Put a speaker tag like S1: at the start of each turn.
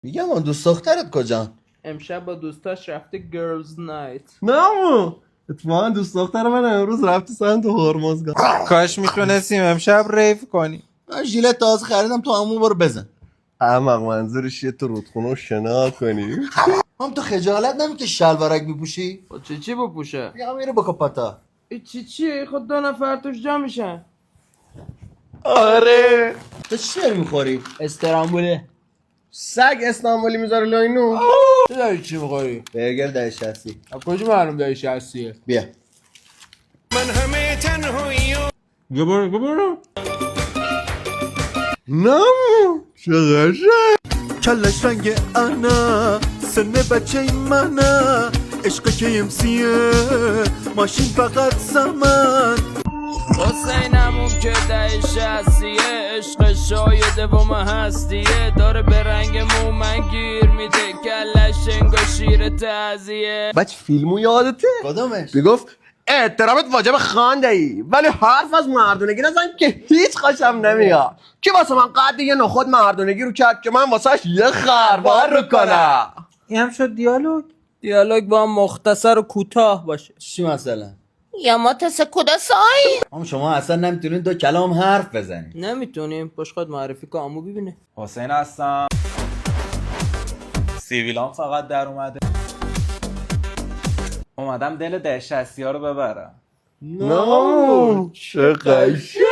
S1: میگم اون دوست دخترت کجا؟
S2: امشب با دوستاش رفته گرلز نایت.
S3: نه اتفاقا دوست دختر من امروز رفته سمت هرمزگان.
S4: کاش میتونستیم امشب ریف کنیم.
S1: من ژیلت تازه خریدم تو همون برو بزن.
S3: احمق منظورش یه تو رودخونه و شنا کنی.
S1: هم تو خجالت نمیکشی شلوارک میپوشی؟
S2: با چی بپوشه؟
S1: بیا میره با کپاتا.
S2: چی خود 2 نفر توش جا میشن.
S3: آره
S1: تو چی داری میخوری؟
S2: استرامبوله.
S3: سگ استانبولی میذاره لاینو.
S2: تو داری چی میخوری؟
S1: برگر 1060.
S2: از کجا معلوم داری شخصیه؟
S1: بیا.
S3: برو نمو چقدر
S5: کلش رنگ انا سن بچه منه عشق KMCه ماشین فقط زمان
S2: حسینمون که 1060 عشق شایده و ما هستیه داره به رنگ من گیر میده کلش انگا شیر تعذیه.
S3: بچه فیلمو یادته؟
S1: کدومش؟
S3: میگفت احترامت واجب خانده‌ای ولی حرف از مردونگی نزن که هیچ خوشم نمیاد. کی واسه من قد یه نخود مردونگی رو کرد که من واسهش یه خروار رو کنم.
S4: این هم شد
S2: دیالوگ با هم مختصر و کوتاه باشه.
S1: چی مثلا؟
S2: یا ما تسه کداسای
S1: هم شما اصلا نمیتونین دو کلام حرف بزنید.
S2: نمیتونیم پشت خود معرفی که آمو ببینه.
S4: حسین هستم. سیویلان فقط در اومدم دل 1060 ها رو ببرم.
S3: نه چه قشنگ.